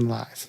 Live.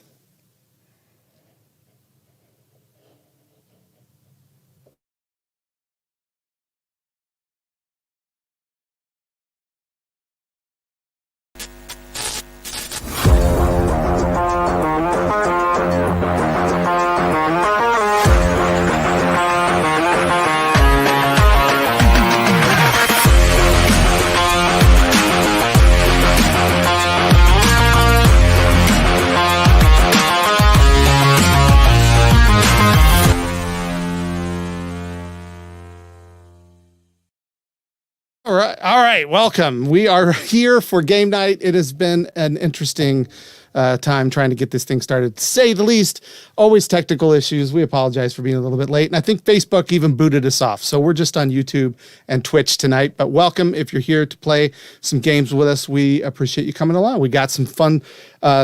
All right. Welcome. We are here for game night. It has been an interesting time trying to get this thing started, to say the least. Always technical issues. We apologize for being a little bit late. And I think Facebook even booted us off. So we're just on YouTube and Twitch tonight. But welcome if you're here to play some games with us. We appreciate you coming along. We got some fun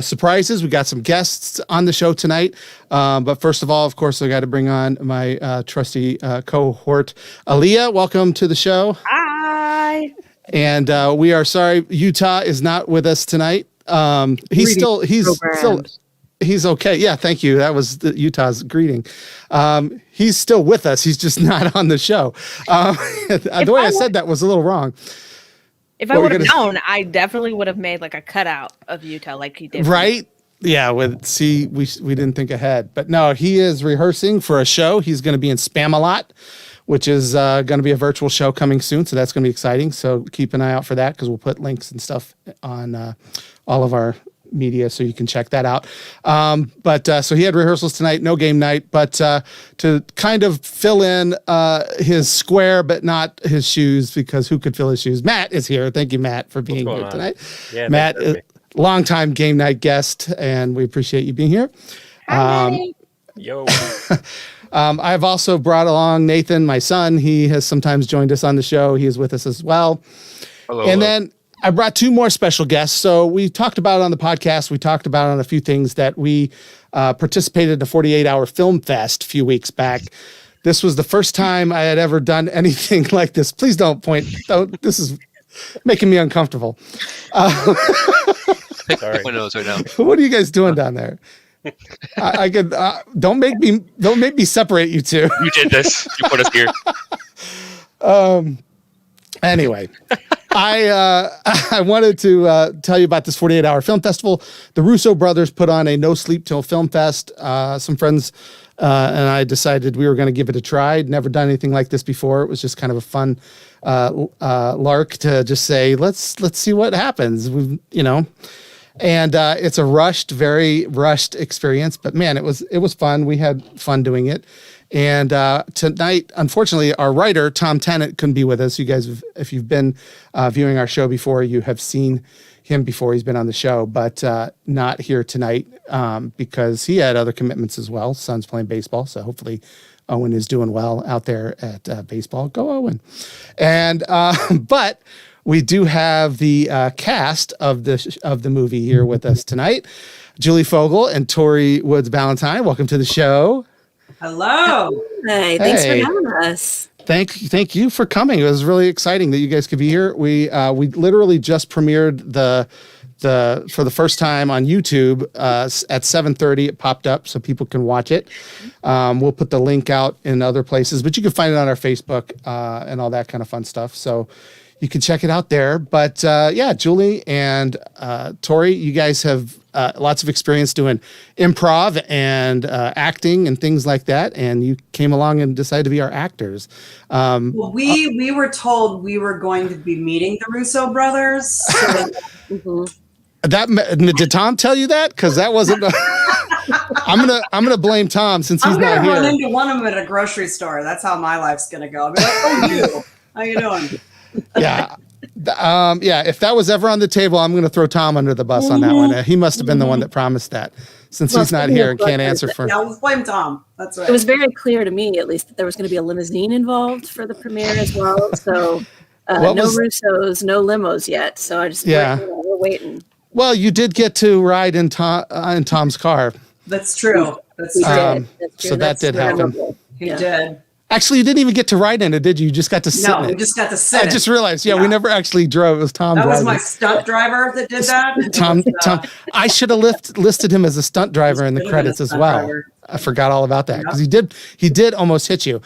surprises. We got some guests on the show tonight. But first of all, of course, I got to bring on my trusty cohort, Aaliyah. Welcome to the show. Hi. And we are sorry Utah is not with us tonight. He's okay. Yeah, thank you. That was Utah's greeting. He's still with us. He's just not on the show. The way I said that was a little wrong. If I would have known, I definitely would have made like a cutout of Utah like he did. Right? Yeah, we didn't think ahead. But no, he is rehearsing for a show. He's going to be in Spam-A-Lot, which is going to be a virtual show coming soon. So that's going to be exciting. So keep an eye out for that because we'll put links and stuff on all of our media so you can check that out. So he had rehearsals tonight, no game night, but to kind of fill in his square, but not his shoes, because who could fill his shoes? Matt is here. Thank you, Matt, for being here tonight. Yeah, Matt, longtime game night guest, and we appreciate you being here. Yo. I've also brought along Nathan, my son. He has sometimes joined us on the show. He is with us as well. Hello. Then I brought two more special guests. So we talked about it on the podcast. We talked about it on a few things that we participated in the 48-hour film fest a few weeks back. This was the first time I had ever done anything like this. Please don't point. This is making me uncomfortable. Sorry. Windows right now. What are you guys doing down there? I could don't make me separate you two. You did this. You put us here. Anyway, I wanted to tell you about this 48-hour film festival. The Russo brothers put on a No Sleep Till Film Fest. Some friends and I decided we were going to give it a try. I'd never done anything like this before. It was just kind of a fun lark to just say, let's see what happens. And it's a very rushed experience, but man, it was fun. We had fun doing it. And tonight, unfortunately, our writer, Tom Tennant, couldn't be with us. You guys, if you've been viewing our show before, you have seen him before. He's been on the show, but not here tonight because he had other commitments as well. Son's playing baseball, so hopefully Owen is doing well out there at baseball. Go Owen. And but we do have the cast of the movie here with us tonight. Julie Fogel and Tori Woods-Ballentine, welcome to the show. Hello. Hey, thanks for having us. Thank you for coming. It was really exciting that you guys could be here. We literally just premiered for the first time on YouTube at 7:30. It popped up so people can watch it. We'll put the link out in other places, but you can find it on our Facebook and all that kind of fun stuff. So you can check it out there. But Julie and Tori, you guys have lots of experience doing improv and acting and things like that. And you came along and decided to be our actors. Well, we were told we were going to be meeting the Russo brothers. So Did Tom tell you that? Because that wasn't. I'm gonna blame Tom since he's not here. I'm gonna run into one of them at a grocery store. That's how my life's gonna go. I'll be like, "Oh, you? How you doing?" Yeah. If that was ever on the table, I'm going to throw Tom under the bus on that one. He must have been the one that promised that, since he's not here and can't answer for. Yeah, let's blame Tom. That's right. It was very clear to me, at least, that there was going to be a limousine involved for the premiere as well. So no Russos, no limos yet. So I just we're waiting. Well, you did get to ride in Tom's car. That's true. That's true. So that did happen. He did. Actually, you didn't even get to ride in it, did you? You just got to sit in it. No, we just got to sit. I just realized. Yeah, we never actually drove. It was Tom. That was driving. my stunt driver that did that. Tom. I should have listed him as a stunt driver in the credits as well. Driver. I forgot all about that because he did almost hit you.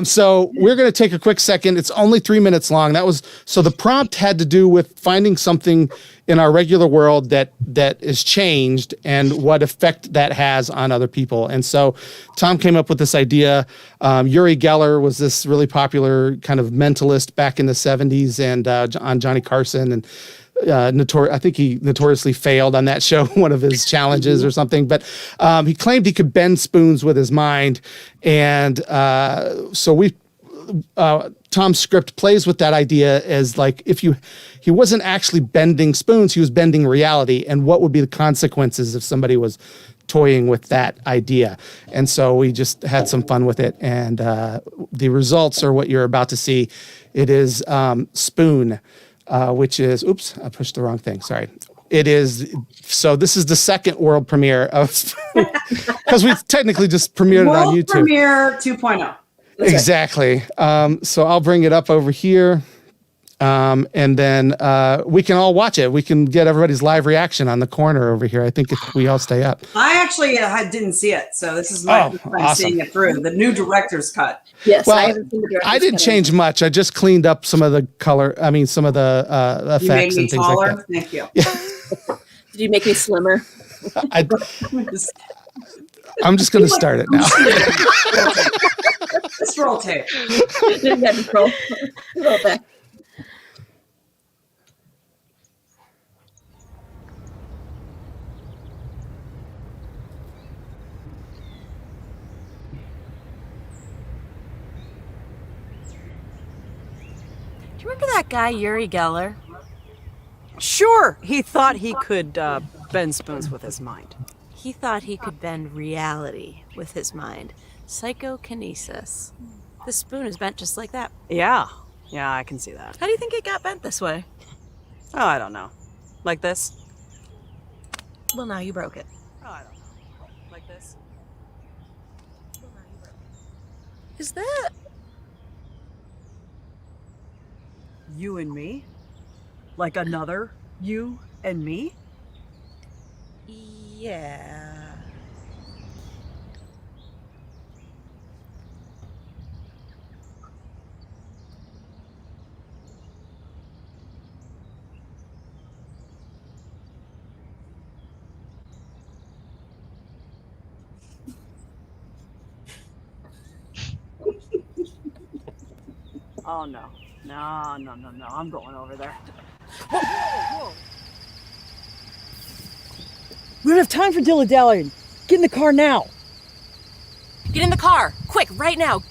So we're going to take a quick second. It's only 3 minutes long. So the prompt had to do with finding something in our regular world that is changed and what effect that has on other people. And so Tom came up with this idea. Uri Geller was this really popular kind of mentalist back in the 70s and on Johnny Carson, and I think he notoriously failed on that show, one of his challenges or something. But he claimed he could bend spoons with his mind. And so Tom's script plays with that idea as like he wasn't actually bending spoons, he was bending reality, and what would be the consequences if somebody was toying with that idea. And so we just had some fun with it, and the results are what you're about to see. It is Spoon, which is, oops, I pushed the wrong thing, sorry. It is, so this is the second world premiere of, because we technically just premiered it on YouTube. World premiere 2.0. Exactly. So I'll bring it up over here. And then we can all watch it. We can get everybody's live reaction on the corner over here. I think if we all stay up. I actually didn't see it, so this is my first time seeing it through. The new director's cut. Yes, well, I haven't seen the director's cut. I didn't change much. I just cleaned up some of the color. I mean, some of the effects and things taller? like that. Thank you. Yeah. Did you make me slimmer? I'm just going to start it now. Let's roll tape. Roll back. Do you remember that guy, Uri Geller? Sure, he thought he could bend spoons with his mind. He thought he could bend reality with his mind. Psychokinesis. The spoon is bent just like that. Yeah, I can see that. How do you think it got bent this way? Oh, I don't know. Like this? Well, now you broke it. Oh, I don't know. Like this? Well, now you broke it. Is that... You and me? Like another you and me? Yeah. Oh, no. No, I'm going over there. Whoa. We don't have time for dilly-dallying. Get in the car now. Get in the car! Quick, right now!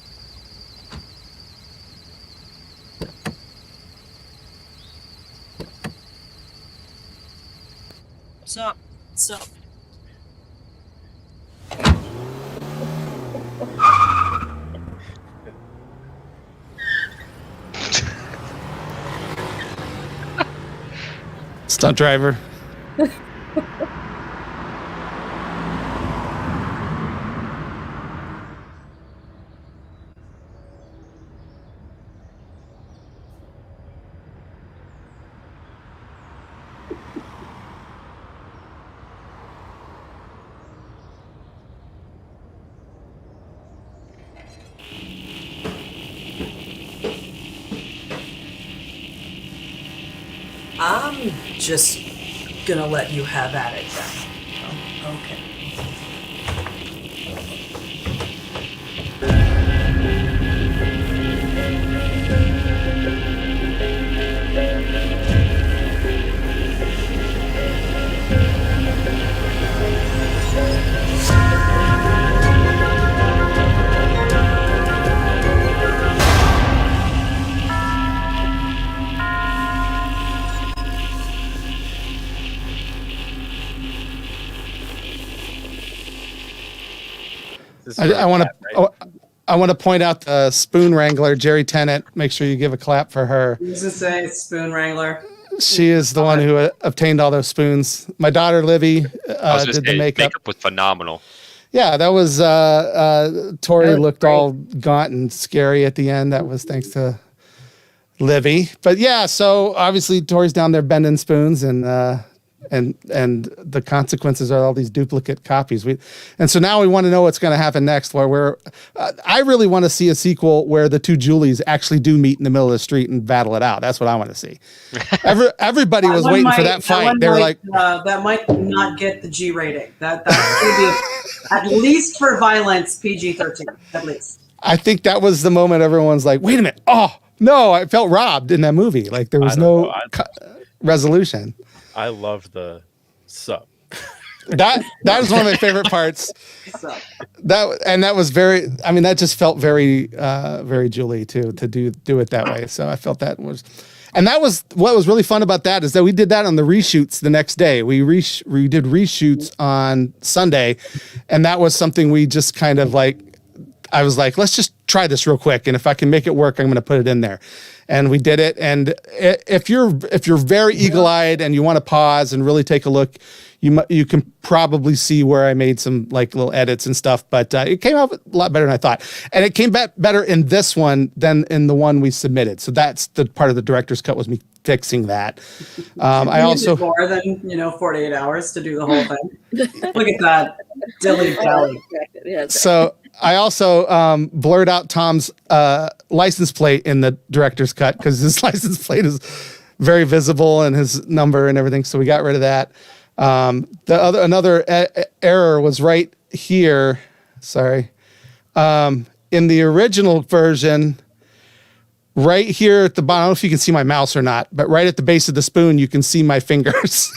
Sup? Stunt driver. I'm just gonna let you have at it then. Oh, okay. I want to point out the spoon wrangler, Jerry Tennant. Make sure you give a clap for her. I was gonna say spoon wrangler. She is the one who obtained all those spoons. My daughter Livy did the makeup. Makeup was phenomenal. Yeah, that was Tori That was looked great. all gaunt and scary at the end. That was thanks to Livy. But yeah, so obviously Tori's down there bending spoons and the consequences are all these duplicate copies. And so now we want to know what's going to happen next. Where I really want to see a sequel where the two Julies actually do meet in the middle of the street and battle it out. That's what I want to see. Everybody was waiting for that fight. They were like, that might not get the G rating. That would be at least for violence PG-13 at least. I think that was the moment everyone's like, wait a minute. Oh no, I felt robbed in that movie. Like there was no resolution. I love the sub. That is one of my favorite parts. That was very. I mean, that just felt very, very Julie too to do it that way. So I felt that was, and that was what was really fun about that is that we did that on the reshoots the next day. We did reshoots on Sunday, and that was something we just kind of like. I was like, let's just try this real quick, and if I can make it work, I'm going to put it in there. And we did it. And if you're very eagle-eyed and you want to pause and really take a look, you can probably see where I made some like little edits and stuff. But it came out a lot better than I thought, and it came back better in this one than in the one we submitted. So that's the part of the director's cut was me fixing that. I also more than 48 hours to do the whole thing. Look at that dilly-dally. So I also blurred out Tom's license plate in the director's cut because his license plate is very visible and his number and everything. So we got rid of that. Another error was right here. Sorry. In the original version, right here at the bottom, I don't know if you can see my mouse or not, but right at the base of the spoon, you can see my fingers.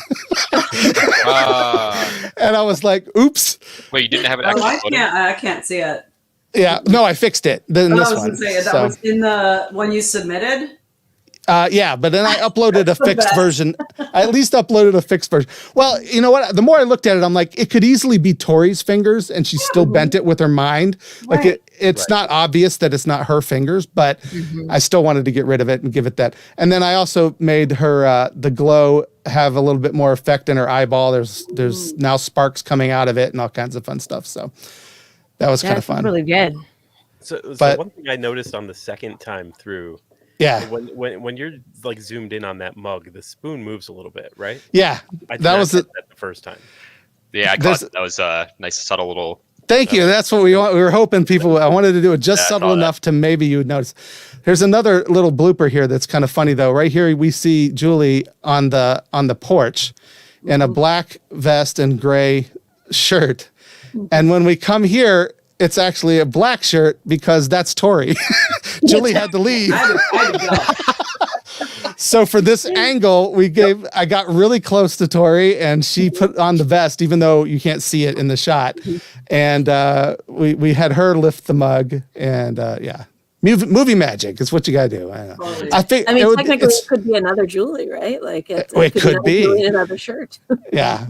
And I was like, oops. Wait, you didn't have it actually? I can't see it. Yeah, no, I fixed it. Then this one. That was in the one you submitted? Yeah, but then I uploaded a fixed version. I at least uploaded a fixed version. Well, you know what? The more I looked at it, I'm like, it could easily be Tori's fingers, and she still bent it with her mind. Like it's not obvious that it's not her fingers, but I still wanted to get rid of it and give it that. And then I also made her the glow have a little bit more effect in her eyeball. There's now sparks coming out of it and all kinds of fun stuff. So that was kind of fun. Really good. So one thing I noticed on the second time through. Yeah. When you're like zoomed in on that mug, the spoon moves a little bit, right? Yeah. That was the first time. Yeah, I caught that was a nice subtle little. Thank you. That's what we want. We were hoping people. I wanted to do it just subtle enough to maybe you would notice. There's another little blooper here that's kind of funny though. Right here we see Julie on the porch in a black vest and gray shirt, and when we come here, it's actually a black shirt because that's Tori. Julie had to leave. So for this angle, I got really close to Tori and she put on the vest, even though you can't see it in the shot. And we had her lift the mug and movie magic is what you got to do. I think technically it could be another Julie, right? Like it could be Julie in another shirt. Yeah.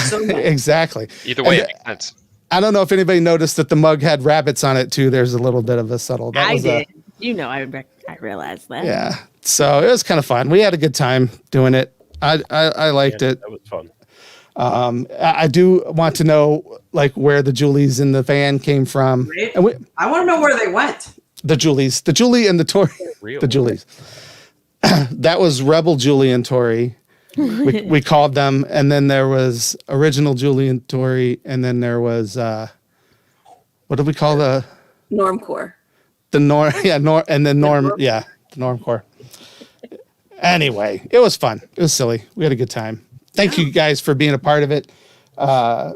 Exactly. Either way, it makes sense. I don't know if anybody noticed that the mug had rabbits on it too. There's a little bit of a subtle. I did. I realized that. Yeah. So it was kind of fun. We had a good time doing it. I liked it. That was fun. I do want to know like where the Julies in the van came from. And I want to know where they went. The Julie and the Tori. The Julies. That was Rebel Julie and Tori. We called them, and then there was original Julie and Tori, and then there was what did we call the Normcore? The Norm, and then Norm, the Normcore. Anyway, it was fun. It was silly. We had a good time. Thank you guys for being a part of it,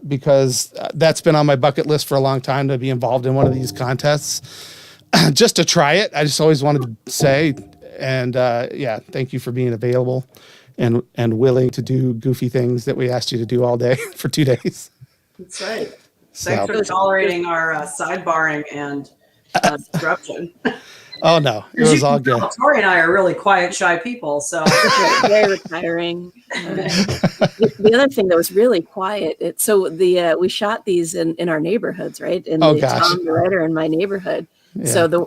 because that's been on my bucket list for a long time to be involved in one of these contests, just to try it. I just always wanted to say, and thank you for being available. And willing to do goofy things that we asked you to do all day for 2 days. That's right. Thanks for tolerating our sidebarring and disruption. Oh no, it was all good. Tori and I are really quiet, shy people, so very retiring. The other thing that was really quiet. We shot these in our neighborhoods, right? In Tom, the writer, in my neighborhood. So the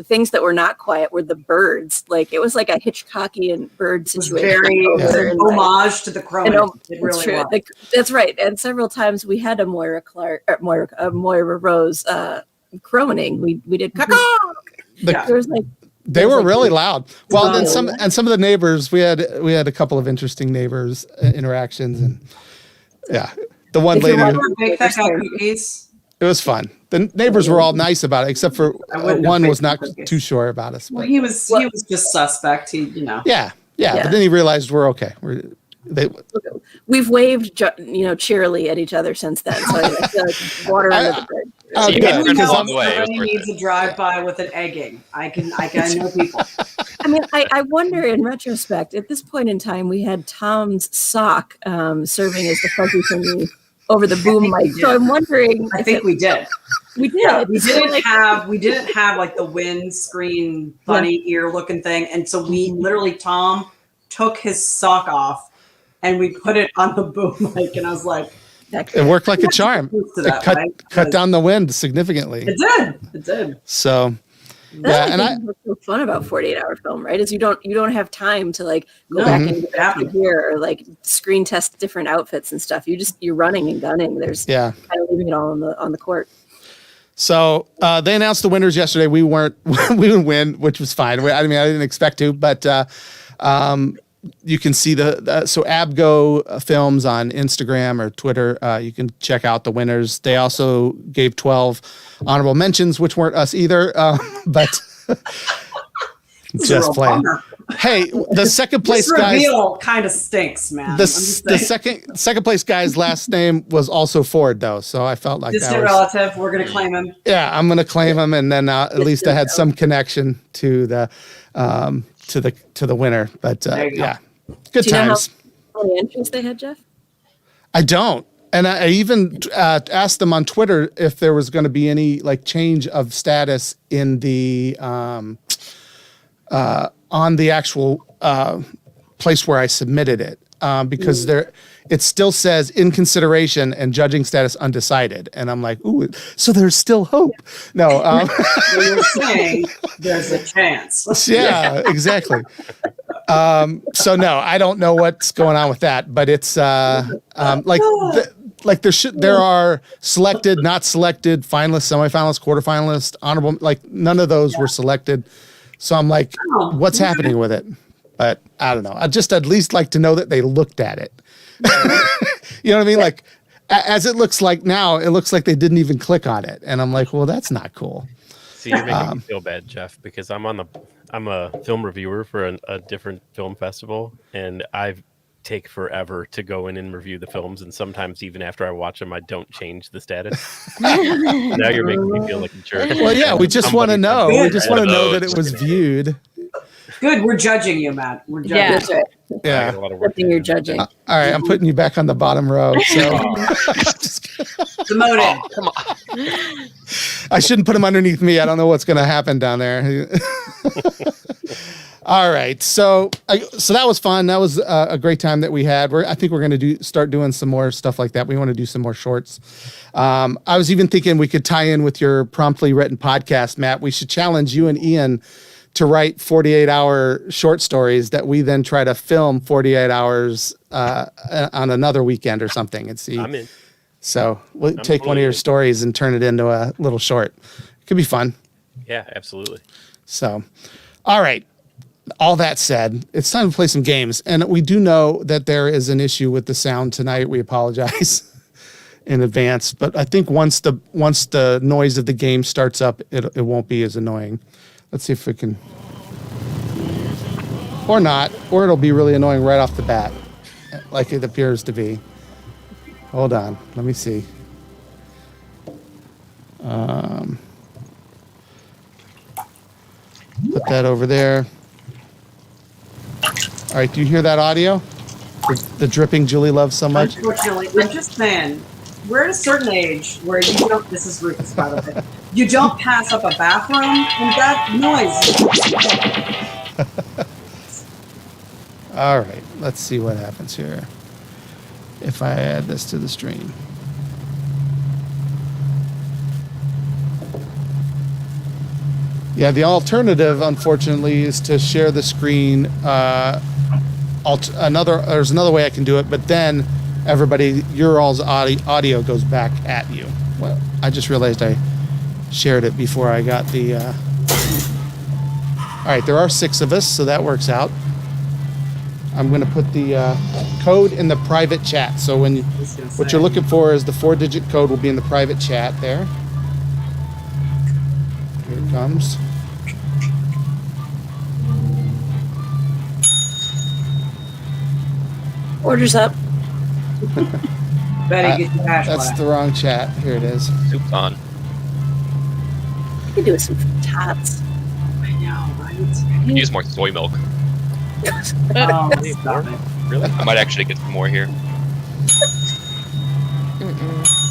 things that were not quiet were the birds. Like it was like a Hitchcockian bird situation. It was an homage to the Cronin. It really true. was. Like, that's right. And several times we had a Moira Rose croning. We did caw. There was like. They were really loud. Well, then some of the neighbors, we had a couple of interesting neighbors interactions, and the one lady. Bake that guy cookies. It was fun. The neighbors were all nice about it, except for one was not too sure about us. Well, he was just suspect. Yeah. But then he realized we're okay. We've waved, cheerily at each other since then. So I feel like water under the bridge. So you guys went along the way. Somebody needs a drive-by with an egging. I know people. I mean, I wonder in retrospect, at this point in time, we had Tom's sock serving as the fuzzy thingy over the boom mic. So I'm wondering. I think we did. We did. Yeah, we didn't have like the windscreen bunny ear looking thing, and so we literally Tom took his sock off and we put it on the boom mic, and I was like, it worked like a charm. It cut down the wind significantly. It did. So. What's so fun about 48-hour film, right? Is you don't have time to like go back and get back to gear or like screen test different outfits and stuff. You're running and gunning. There's kind of leaving it all on the court. So they announced the winners yesterday. We didn't win, which was fine. I didn't expect to, but you can see so Abgo Films on Instagram or Twitter. You can check out the winners. They also gave 12 honorable mentions, which weren't us either. But just playing. Hey, the second place this guys kind of stinks, man. The second place guy's last name was also Ford, though, so I felt like distant relative. We're gonna claim him. Yeah, I'm gonna claim him, and then at least I had some connection to the winner. But good Do you times. know how many entries they had, Jeff? I don't, and I even asked them on Twitter if there was going to be any like change of status in the on the actual place where I submitted it, because it still says in consideration and judging status undecided, and I'm like, ooh, so there's still hope. No, you're saying there's a chance. Yeah, exactly. So no, I don't know what's going on with that, but it's there are selected, not selected, finalists, semifinalists, quarterfinalists, honorable. Like none of those were selected. So I'm like, what's happening with it? But I don't know. I'd at least like to know that they looked at it. You know what I mean? Like, as it looks like now, it looks like they didn't even click on it. And I'm like, well, that's not cool. See, you're making me feel bad, Jeff, because I'm a film reviewer for a different film festival, and I take forever to go in and review the films, and sometimes even after I watch them, I don't change the status. Now you're making me feel like a jerk. Well, yeah, we just want to know. We just want to know that it was viewed. Good, we're judging you, Matt. We're judging. Yeah, that's right. Yeah, you're judging. All right, I'm putting you back on the bottom row. So demoted. Come on. I shouldn't put him underneath me. I don't know what's going to happen down there. All right, so that was fun. That was a great time that we had. I think we're going to start doing some more stuff like that. We want to do some more shorts. I was even thinking we could tie in with your promptly written podcast, Matt. We should challenge you and Ian to write 48-hour short stories that we then try to film 48 hours on another weekend or something and see. I'm in. So we'll take one of your stories and turn it into a little short. It could be fun. Yeah, absolutely. So, all right. All that said, it's time to play some games. And we do know that there is an issue with the sound tonight. We apologize in advance. But I think once the noise of the game starts up, it won't be as annoying. Let's see if we can. Or not. Or it'll be really annoying right off the bat, like it appears to be. Hold on. Let me see. Put that over there. All right, do you hear that audio? The dripping Julie loves so much? Unfortunately, I'm just saying, we're at a certain age where you don't, this is Rufus, by the way, you don't pass up a bathroom and that noise. All right, let's see what happens here. If I add this to the stream. Yeah, the alternative, unfortunately, is to share the screen. There's another way I can do it, but then your all's audio goes back at you. Well, I just realized I shared it before I got the... All right, there are 6 of us, so that works out. I'm going to put the code in the private chat. So what you're looking for is the 4-digit code will be in the private chat there. Here it comes. Orders up. Betty, get your hash That's black. the wrong chat. Here it is. Soup's on. You can do with some tots. I know, right? Could use more soy milk. Oh, stop it. Really? I might actually get some more here.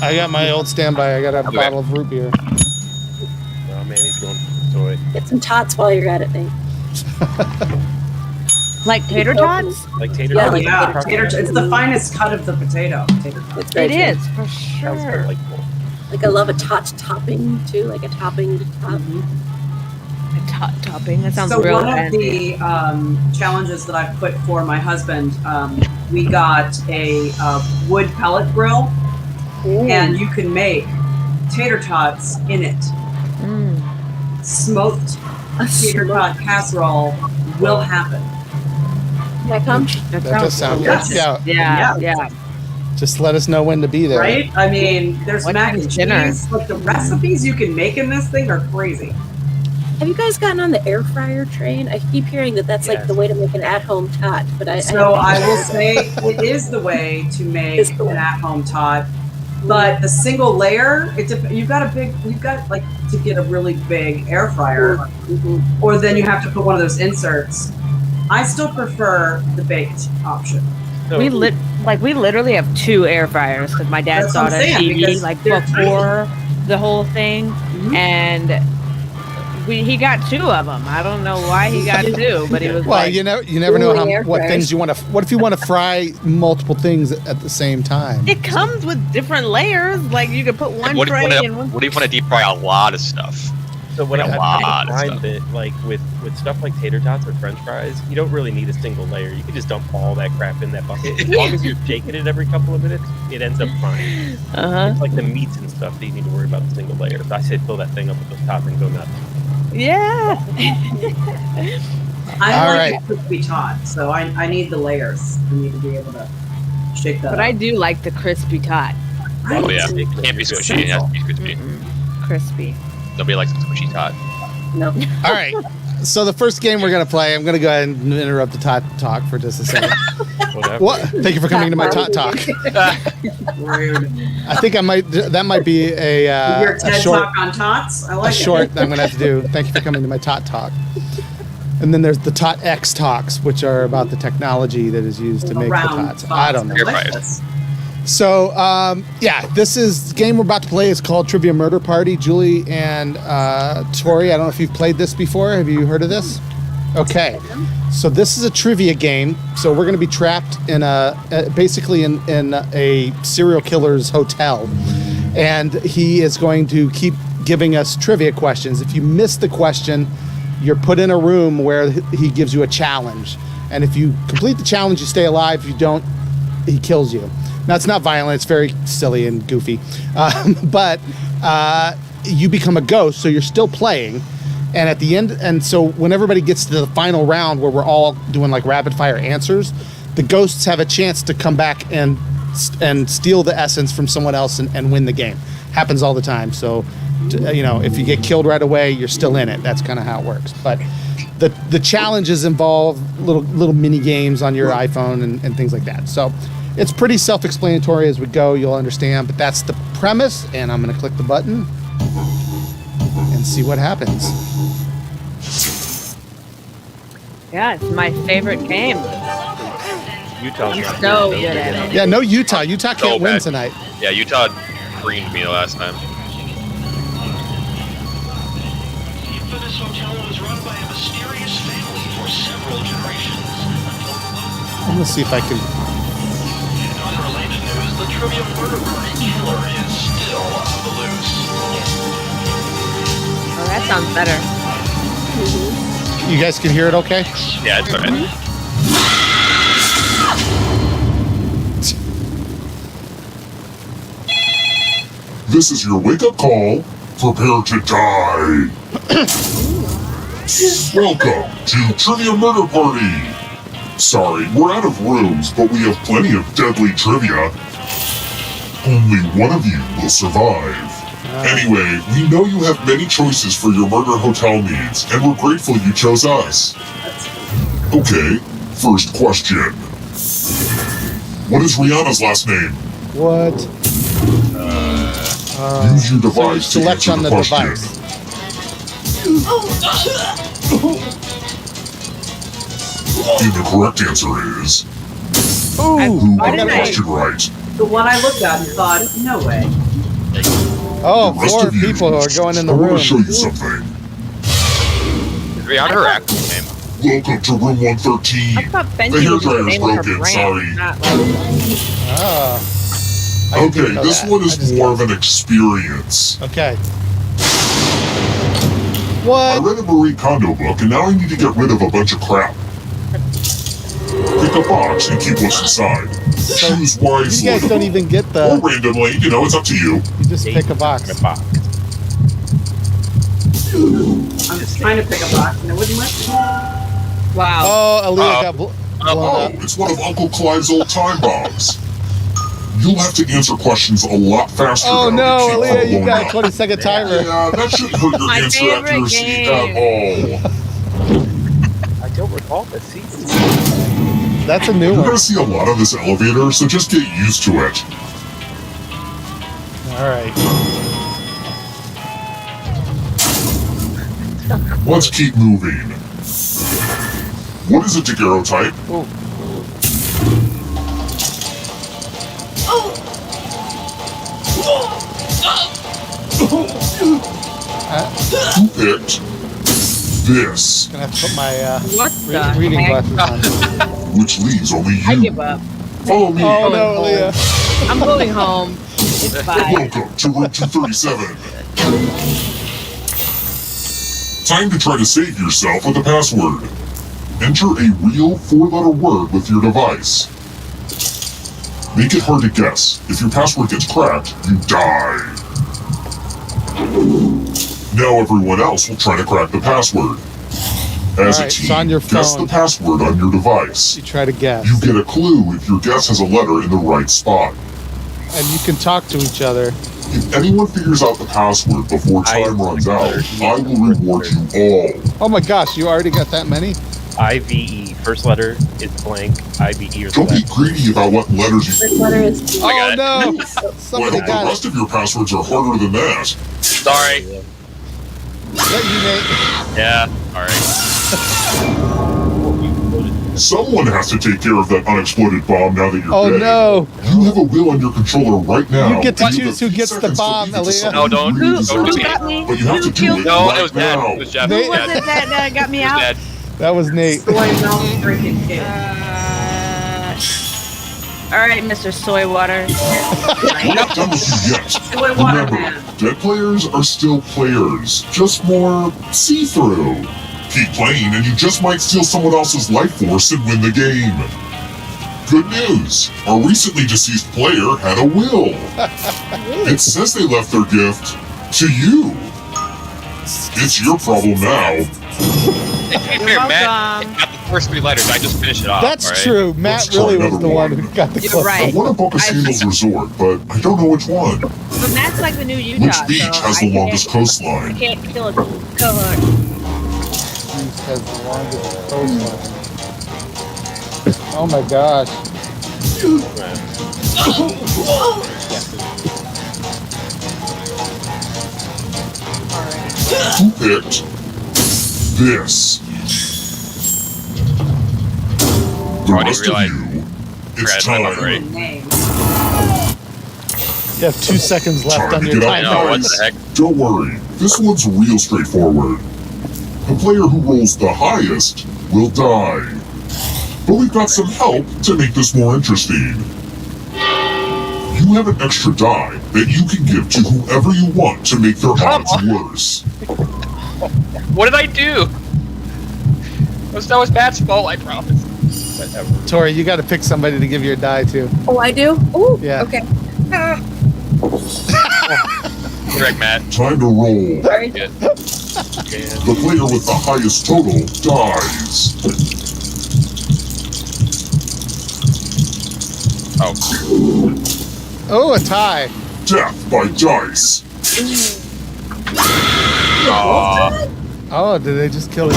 I got my old standby. I got a Okay. bottle of root beer. Oh man, he's going soy. Get some tots while you're at it, Nate. Like tater tots? Like tater Yeah, tots. like Yeah, it's the finest cut of the potato. Tater tot. It's very It good. is, for Sounds sure. delightful. Like I love a tot topping too, like a topping to top. A topping. That sounds So real one of fancy. the challenges that I've put for my husband, we got a wood pellet grill, and you can make tater tots in it. Mm. Smoked tater tot casserole will happen. Can I come? That does sound good. delicious. Yeah. Yeah, Yeah. yeah. Just let us know when to be there. Right? I mean, there's What mac kind and of dinner? cheese. Like the recipes you can make in this thing are crazy. Have you guys gotten on the air fryer train? I keep hearing that that's like Yes. the way to make an at-home tot, but So I will say it is the way to make It's the way. an at-home tot. But the single layer, you've got like to get a really big air fryer, or then you have to put one of those inserts. I still prefer the baked option. So, We literally have 2 air fryers because my dad That's saw what it I'm on saying, TV because like they're before the whole thing, Mhm. and he got 2 of them. I don't know why he got 2, but he was Well, like, you never know Ooh, air what fryers. things you want to. What if you want to fry multiple things at the same time? it comes with different layers. Like you could put one What if, tray you in one. what if you want to deep fry a lot of stuff? so what Like a I lot of find stuff. that like with stuff like tater tots or French fries, you don't really need a single layer. You can just dump all that crap in that bucket. As long as you're shaking it every couple of minutes, it ends up fine. It's like the meats and stuff that you need to worry about the single layers. I say fill that thing up with those tots and go nuts. Yeah. I All like right. it crispy tot, so I need the layers. I need to be able to shake that But up. I do like the crispy tot. Oh yeah, it can't be squishy. It has to be crispy. Crispy. Nobody likes a squishy tot. No. All right. So the first game we're gonna play, I'm gonna go ahead and interrupt the tot talk for just a second. Whatever. What? Thank you for coming to my tot talk. Rude. I think that might be a Your TED short talk on tots. I a like short it. that I'm gonna have to do. Thank you for coming to my tot talk. And then there's the Tot X talks, which are about the technology that is used to make the Around tots. I don't know. Air like fryers. this. So, this is the game we're about to play. It's called Trivia Murder Party. Julie and Tori, I don't know if you've played this before. Have you heard of this? Okay. So this is a trivia game. So we're going to be trapped in basically in a serial killer's hotel. And he is going to keep giving us trivia questions. If you miss the question, you're put in a room where he gives you a challenge. And if you complete the challenge, you stay alive. If you don't, he kills you. Now, it's not violent. It's very silly and goofy. But you become a ghost, so you're still playing. And at the end, and so when everybody gets to the final round where we're all doing like rapid fire answers, the ghosts have a chance to come back and steal the essence from someone else and win the game. Happens all the time. So, if you get killed right away, you're still in it. That's kind of how it works. But the challenges involve little mini games on your iPhone and things like that. So it's pretty self-explanatory as we go. You'll understand. But that's the premise. And I'm going to click the button and see what happens. Yeah, it's my favorite game. Utah's not So good good at it. Yeah, no Utah. Utah So can't win bad. tonight. Yeah, Utah creamed me the last time. This hotel was run by a mysterious family for several generations. I'm going to see if I can. In unrelated news, the Trivia Murder Party killer is still on the loose. Oh, that sounds better. You guys can hear it okay? Yeah, it's alright. This is your wake-up call. Prepare to die. Welcome to Trivia Murder Party. Sorry, we're out of rooms, but we have plenty of deadly trivia. Only one of you will survive. Anyway, we know you have many choices for your murder hotel needs, and we're grateful you chose us. Okay, first question. What is Rihanna's last name? What? Use your device to select answer on the the question. device. And the correct answer is... Ooh, Who got I the got it. question right? The one I looked at and thought, no way. Oh, The rest 4 of you, people who are going in the I want room. to show you something. Is Rihanna her actual name? Welcome to room 113. I thought The Fenty was the hairdryer's name of her broken, brand, sorry. not like Oh. I didn't Okay, know this that. one I is just more of guessed. an experience. Okay. I What? read a Marie Kondo book, and now I need to get rid of a bunch of crap. Pick a box and keep what's inside. Choose You wisely. guys don't even get Or the. randomly, it's up to you. You just pick a box. I'm just trying to pick a box and it wouldn't let me. wow. Oh, Aaliyah got blown Oh, up. it's one of Uncle Clive's old time bombs. You'll have to answer questions a lot faster Oh now no, to keep Aaliyah, from you got a blowing up. 20-second timer. Yeah, that shouldn't hurt your My answer favorite accuracy game. at all. I don't recall the season. That's a new You're one. gonna see a lot of this elevator, so just get used to it. All right. Let's keep moving. What is a daguerreotype? Who picked this? Gonna have to put my What the reading heck? glasses on. Which leaves only I you. give up. Follow me. Oh no, Aaliyah. I'm going home. It's fine. Welcome to room 237. Time to try to save yourself with a password. Enter a real 4-letter word with your device. Make it hard to guess. If your password gets cracked, you die. Now everyone else will try to crack the password. As Alright, a team, so on your guess the phone. password on your device. You try to guess, You get a clue if your guess has a letter in the right spot. and you can talk to each other. If anyone figures out the password before time runs out, I will reward you all. Oh my gosh, you already got that many? IVE. First letter is blank. IVE or Don't be the greedy about what letters you... First letter is I got Oh it. no! Well, Somebody the got rest it. of your passwords are harder than that. Sorry. Is that you, Nate? Yeah. Alright. Someone has to take care of that unexploded bomb now that you're Oh dead. no! You have a wheel on your controller right now. You get to and choose have who gets the 3 seconds to bomb, leave it to Aaliyah. someone No, don't- who really don't deserves do it. that. But you have to do it No, right it was Dad. now. It was Jeff. Nate- It Who was was Dad. it that got me It was out? Dad. That was Nate. Soy milk drinking kid. All right, Mr. Soy Water. We're not done with you yet. Soy water Remember, man. dead players are still players, just more see-through. Keep playing and you just might steal someone else's life force and win the game. Good news! Our recently deceased player had a will. It says they left their gift to you. It's your problem now. Hey, You're fair, Matt welcome. got the first 3 letters. I just finished it off. That's alright? true. Matt Let's try really was another the one one. who got the You're clue. right. I want to book a sandals resort, but I don't know which one. But Matt's like the new Utah. Which beach so has I the longest I coastline? can't kill a cohort. Greece has the longest coastline. Oh my gosh. Who picked this? The I didn't rest of realize- you, it's Forgot my number, time. right? Name. You have 2 seconds left Time on to your get time. out, No, what guys. the heck? Don't worry, this one's real straightforward. The player who rolls the highest will die. But we've got some help to make this more interesting. You have an extra die that you can give to whoever you want to make their odds worse. What did I do? That was Matt's fault, I promise. Whatever. Tori, you got to pick somebody to give your die to. Oh, I do? Oh, Yeah. okay. Correct, Matt. Time to roll. Sorry. Good. The player with the highest total dies. Oh. Oh, a tie. Death by dice. Oh, did they just kill you?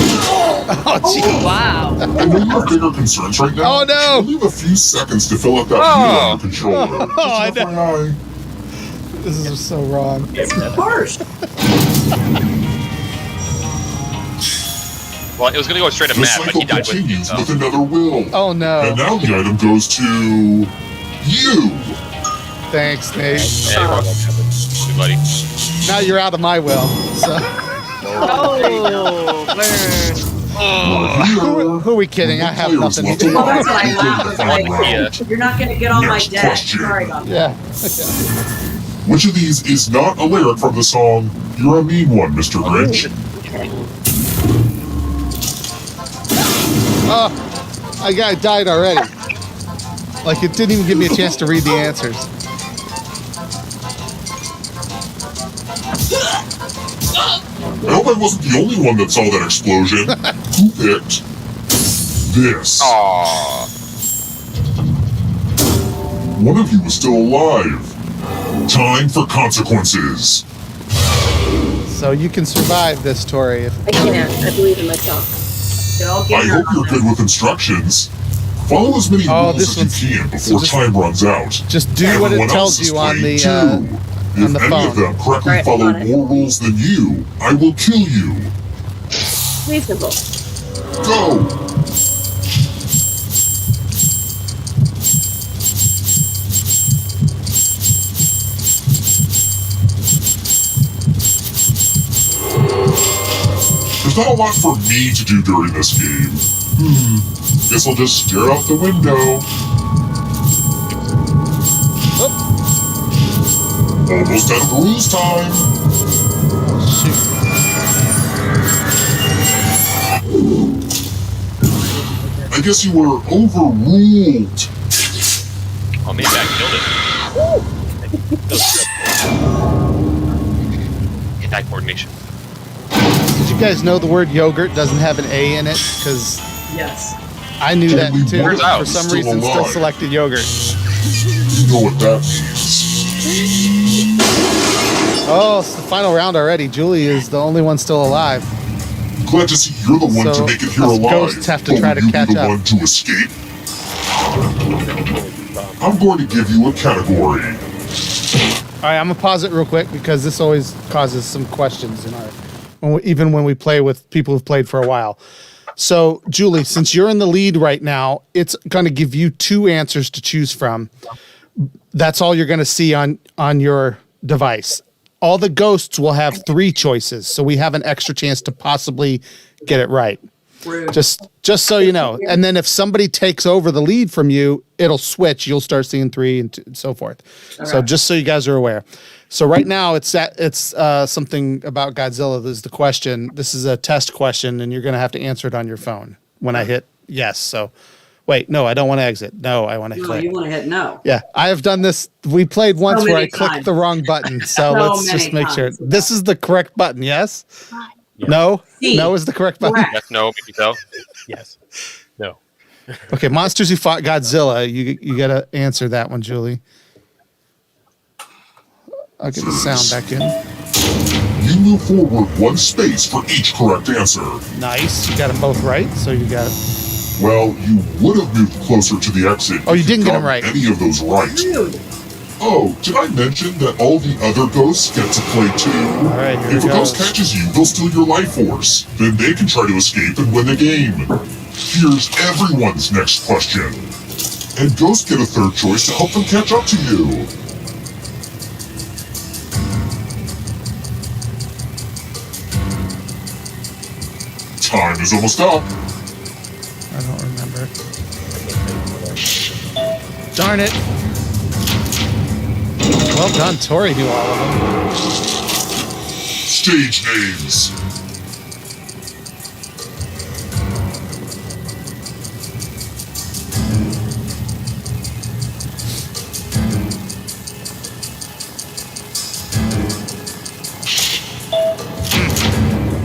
Oh, gee. Wow. I know you have bigger concerns right now. Oh, no. You'll leave a few seconds to fill out that wheel on your controller. Oh, I Just know. FYI. This is so wrong. It's harsh. Well, it was gonna go straight to The Matt, but cycle he died with me, continues so. with another will. Oh, no. And now the item goes to you. Thanks, Nate. Hey, you're welcome, Kevin. Good buddy. Now you're out of my will. So. Oh, burn. Who are we kidding? I have nothing to do. Well, that's what I laughed. I was Yeah. like, you're not going to get on my Next deck. question. Sorry about that. Yeah. Which of these is not a lyric from the song You're a Mean One, Mr. Grinch? Oh, I died already. Like, it didn't even give me a chance to read the answers. I hope I wasn't the only one that saw that explosion. Who picked this? Aww. One of you is still alive. Time for consequences. So you can survive this, Tori. I can't. I believe in myself. I hope you're good with instructions. Follow as many rules this as you can before time runs out. Just do what it Everyone tells else is you on playing the too. on the If any of phone. them correctly Alright, follow I'm on it. more rules than you, I will kill you. Reasonable. Go! There's not a lot for me to do during this game. Guess I'll just stare out the window. Almost out of rules time. I guess you were overruled. Oh, maybe I killed it. Hand-eye coordination. Did you guys know the word yogurt doesn't have an A in it? Because Yes. I knew that Only too. one Turns out For it's some still reason, still alive. selected yogurt. You know what that means. Oh, it's the final round already. Julie is the only one still alive. Glad to see you're the one So, to make it here us alive. ghosts have to But try will to you catch be the up. one to escape? I'm going to give you a category. All right, I'm gonna pause it real quick because this always causes some questions in our, even when we play with people who've played for a while. So, Julie, since you're in the lead right now, it's gonna give you two answers to choose from. That's all you're gonna see on your device. All the ghosts will have three choices, so we have an extra chance to possibly get it right. Rude. Just so you know. And then if somebody takes over the lead from you, it'll switch. You'll start seeing three and so forth. So just so you guys are aware. So right now it's something about Godzilla. This is the question. This is a test question, and you're going to have to answer it on your phone when I hit yes. So wait, no, I don't want to exit. No, I want to No, click. you want to hit no. Yeah, I have done this. We played once where I many clicked times. the wrong button. So So let's just many make sure. times. This is the correct button, yes? No? C. No is the correct button. Correct. Yes, no, maybe so. Yes. No. Okay, monsters who fought Godzilla. You got to answer that one, Julie. I'll get the sound back in. You move forward one space for each correct answer. Nice. You got them both right, so you got Well, you would have moved closer to the exit. Oh, you if didn't get 'em gotten right. Any of those right. Rude. Oh, did I mention that all the other ghosts get to play too? All right, here If it a ghost goes. catches you, they'll steal your life force. Then they can try to escape and win the game. Here's everyone's next question. And ghosts get a third choice to help them catch up to you. Time is almost up. I don't remember. Darn it. Well done. Tori knew all of them. Stage names.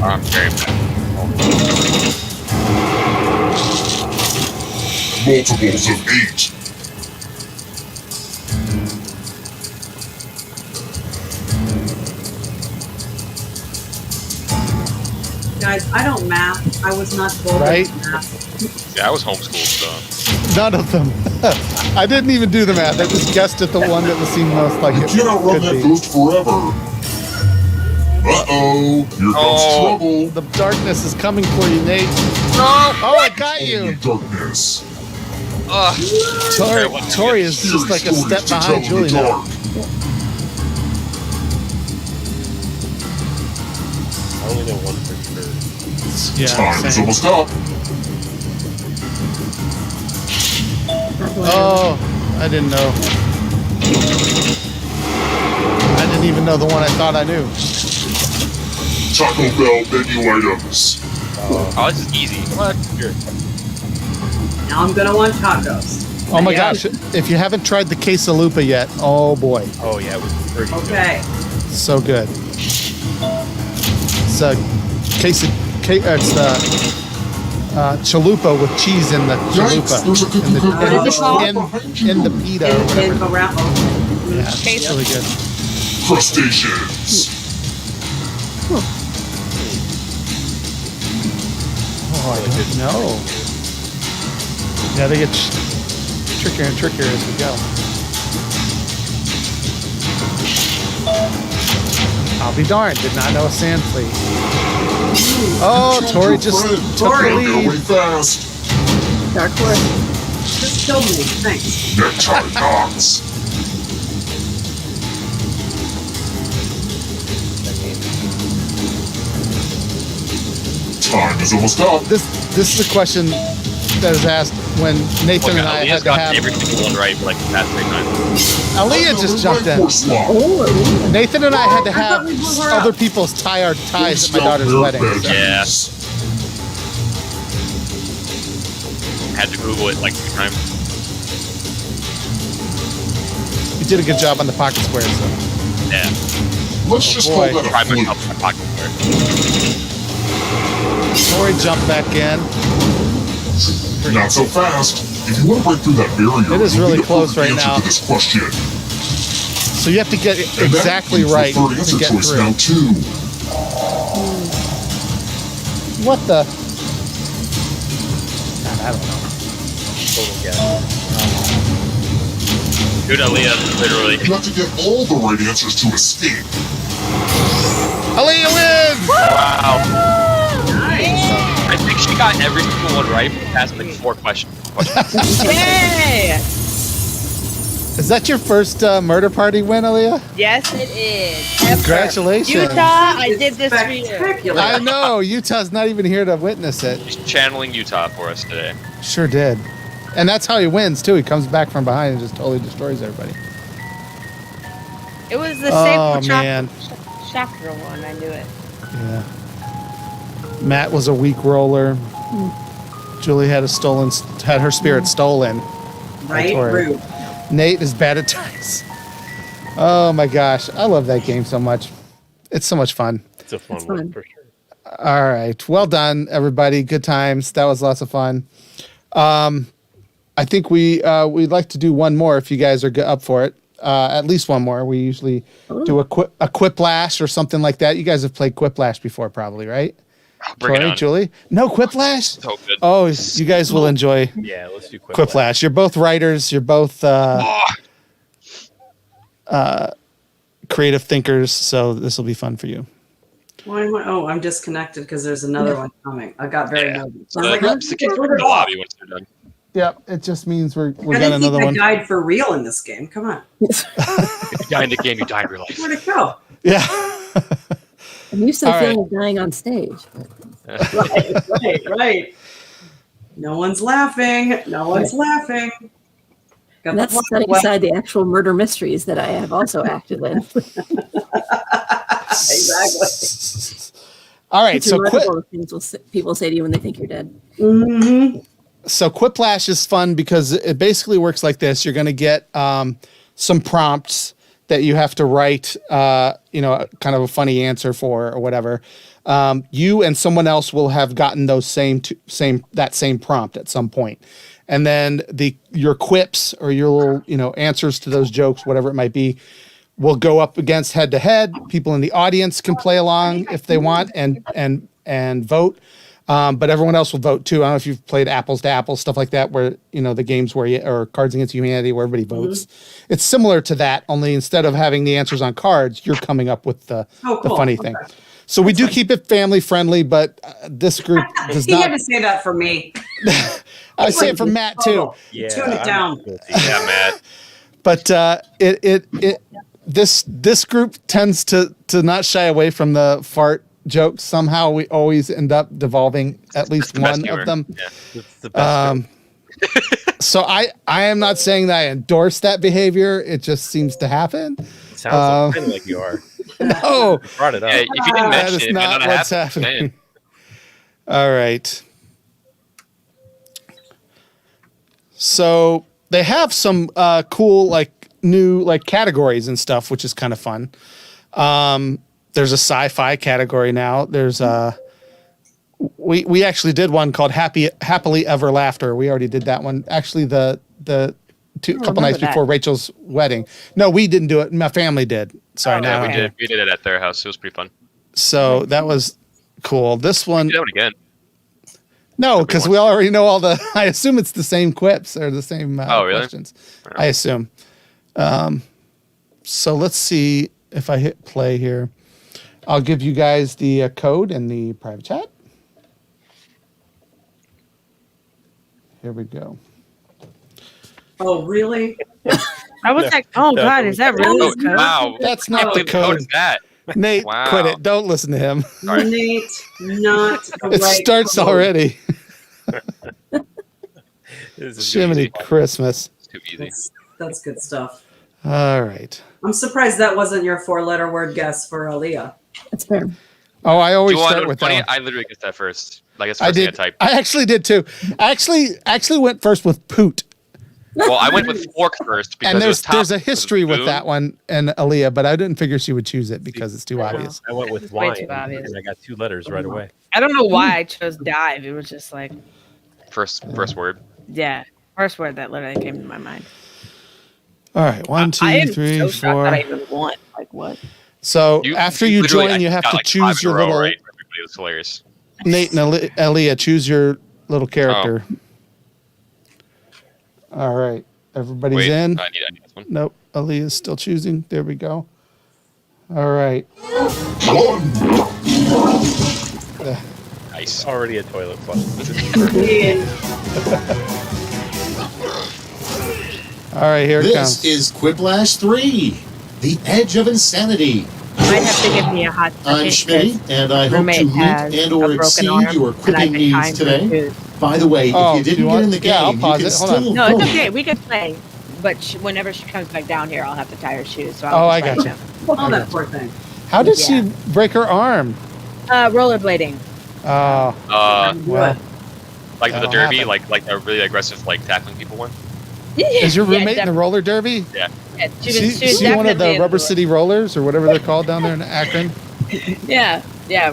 I'm very bad. Multiples of 8. Guys, I don't math. I was not told Right? math. Yeah, I was homeschooled, so. None of them. I didn't even do the math. I just guessed at the one that seemed most like You it cannot run could that be. ghost forever. Uh-oh, here comes trouble. The darkness is coming for you, Nate. No! Oh, I got Only you. darkness. Tori is just like a step behind Julie now. I only know one for sure. Yeah, Time is same. almost up. Oh, I didn't know. I didn't even know the one I thought I knew. Taco Bell menu items. Oh, this is easy. What? Here. Now I'm gonna want tacos. Oh my gosh, if you haven't tried the quesalupa yet, oh boy. Oh yeah, it was pretty good. Okay. So good. It's a it's the chalupa with cheese in the chalupa. Yikes, there's a cookie In the pita or whatever. Yeah, it's really good. Crustaceans. Oh, I didn't know. Yeah, they get trickier and trickier as we go. I'll be darned, did not know a sand flea. Oh, Tori just took the Way lead. fast. Dark horse. Just killed me. Thanks. Necktie knots. Time is almost up. This is a question that is asked when Nathan and I had Aaliyah's to got have. every single one right for like the past 3 times. Aaliyah just jumped in. Nathan and I had to have other people's tie our ties at my daughter's wedding. So. Yeah. Had to Google it like 2 times. You did a good job on the pocket squares, though. Yeah. Let's just call that a Try fluke. myself my pocket square. Tori jumped back in. Not so fast. If you want to break through that barrier, It is you really need a close perfect right answer now. to this question. So you have to get it And that exactly includes the right third to answer get choice through. now too. What the? God, I don't know. Total guess. Dude, Aaliyah, literally. You have to get all the right answers to escape. Aaliyah wins! Wow. I think she got every single one right for the past like 4 questions. Yay! Is that your first murder party win, Aaliyah? Yes, it is. Congratulations. Utah, I did this for you. I know. Utah's not even here to witness it. She's channeling Utah for us today. Sure did. And that's how he wins, too. He comes back from behind and just totally destroys everybody. It was the Oh, same man. chakra one. I knew it. Yeah. Matt was a weak roller. Julie had her spirit stolen. Right? Tori. Rude. Nate is bad at ties. Oh my gosh. I love that game so much. It's so much fun. It's a fun one for sure. All right. Well done, everybody. Good times. That was lots of fun. I think we'd like to do one more if you guys are up for it. At least one more. We usually do a Quiplash or something like that. You guys have played Quiplash before, probably, right? Bring it Tori, on. Julie? No Quiplash? So good. Oh, you guys will enjoy Yeah, let's do Quiplash. You're both writers. You're both creative thinkers, so this will be fun for you. Oh, I'm disconnected because there's another one coming. I got very nervous. I was like, The kids are in the lobby once they're done. Yep, it just means we I got didn't another think one. I died for real in this game. Come on. If you die in the game, you die in real life. Where'd it go? Yeah. I'm used to the All feeling of dying on stage. Right. No one's laughing. No one's laughing. Got And that's setting aside the actual murder mysteries that I have also acted in. Exactly. All right, It's so remarkable things people say to you when they think you're dead. Mm-hmm. So Quiplash is fun because it basically works like this. You're going to get some prompts that you have to write, kind of a funny answer for or whatever, you and someone else will have gotten those same prompt at some point. And then your quips or your little, answers to those jokes, whatever it might be, will go up against head to head. People in the audience can play along if they want and vote. But everyone else will vote too. I don't know if you've played apples to apples, stuff like that, where, the games or Cards Against Humanity, where everybody votes. Mm-hmm. It's similar to that, only instead of having the answers on cards, you're coming up with the funny thing. So we do keep it family friendly, but this group does not. He had to say that for me. I say it for Matt too. Yeah, tune it down. Yeah, Matt. But this group tends to not shy away from the fart jokes. Somehow we always end up devolving at least one of them. Yeah, it's the best. So I am not saying that I endorse that behavior. It just seems to happen. It sounds kind of like you are. No, I brought it up. Yeah, if you didn't mention that is it, not what's happening. All right. So they have some cool new categories and stuff, which is kind of fun. There's a sci-fi category now. There's we actually did one called Happily Ever Laughter. We already did that one. Actually, the couple nights before Rachel's wedding. No, we didn't do it. My family did. Sorry, we did. We did it at their house. It was pretty fun. So that was cool. This one. Do that one again. No, because we already know all the. I assume it's the same quips or the same really? questions. I assume. So let's see if I hit play here. I'll give you guys the code in the private chat. Here we go. Oh, really? I was like, oh God, is that really the code? Wow. That's not the code. Is that? Nate, Wow. quit it. Don't listen to him. Right. Nate, not the It right starts code. already. This is Jiminy Christmas. It's too easy. That's good stuff. All right. I'm surprised that wasn't your 4-letter word guess for Aaliyah. That's fair. Oh, I always Do you want start to know with funny? that one. I literally guessed that first. Like it's I first thing I did. typed. I actually did too. I actually went first with Poot. Well, I went with fork first because And it was there's a top, history with spoon. that one and Aaliyah, but I didn't figure she would choose it because it's too obvious. I went with It's way wine, too obvious. and I got 2 letters right away. I don't know why I chose dive. It was just like, First word. yeah, first word that literally came to my mind. All right, 1, 2, I am 3, so shocked 4. that I even won. Like what? So after you literally, join, you have got to like choose 5 in a your row, little right? Everybody was hilarious. Nate and Aaliyah. Choose your little character. All right, everybody's Wait, in. I need this one. Nope, Aaliyah's still choosing. There we go. All right. Nice. Already a toilet flush. All right, here it This comes. is Quiplash 3, The Edge of Insanity. You might have to give me a hot I'm second, Schmitty, and I hope to roommate meet has and a or broken exceed arm, your and I've quipping been needs trying for today. food. By the way, Oh, if you do you didn't want- get in the yeah, I'll game, pause you it. can Hold on. still No, it's vote. okay. We can play. But whenever she comes back down here, I'll have to tie her shoes. So Oh, I'll I just got let you. Oh, that poor thing. How did Yeah. she break her arm? Rollerblading. Oh, well. Like the That'll derby, happen. like a really aggressive, like tackling people one. Is your Yeah, roommate in the roller derby? Yeah. Yeah, she was She one of definitely the in Rubber the- City Rollers or whatever they're called down there in Akron? Yeah,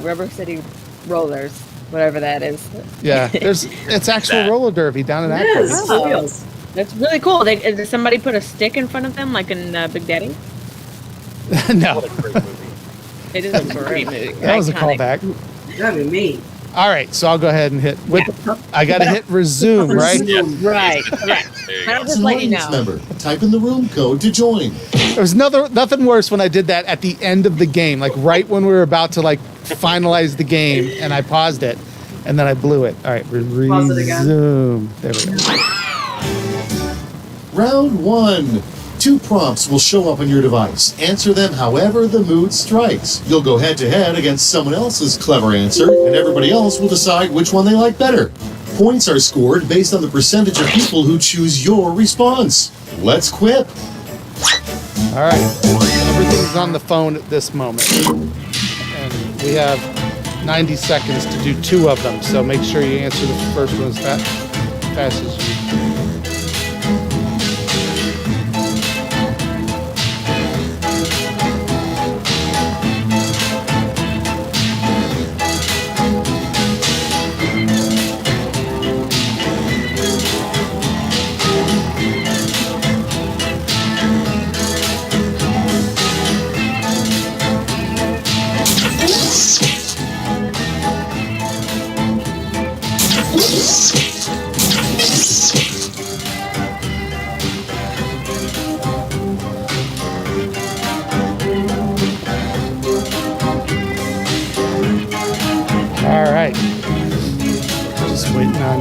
Rubber City Rollers, whatever that is. Yeah, it's actual That. roller derby down in It Akron. is. Oh. For reals. That's really cool. Did somebody put a stick in front of them, like in Big Daddy? No, What a great movie. It is a great movie. that was a Iconic. callback. That'd be me. All right, so I'll go ahead and hit. I got to hit resume, right? Right, correct. There you I'll go. just As an let you audience know. member, type in the room code to join. There was nothing worse when I did that at the end of the game, like right when we were about to finalize the game, and I paused it, and then I blew it. All right, Pause it again. resume. There we go. Round 1. 2 prompts will show up on your device. Answer them however the mood strikes. You'll go head-to-head against someone else's clever answer, and everybody else will decide which one they like better. Points are scored based on the percentage of people who choose your response. Let's quip. All right, everything's on the phone at this moment, and we have 90 seconds to do 2 of them. So make sure you answer the first one as fast as you can. on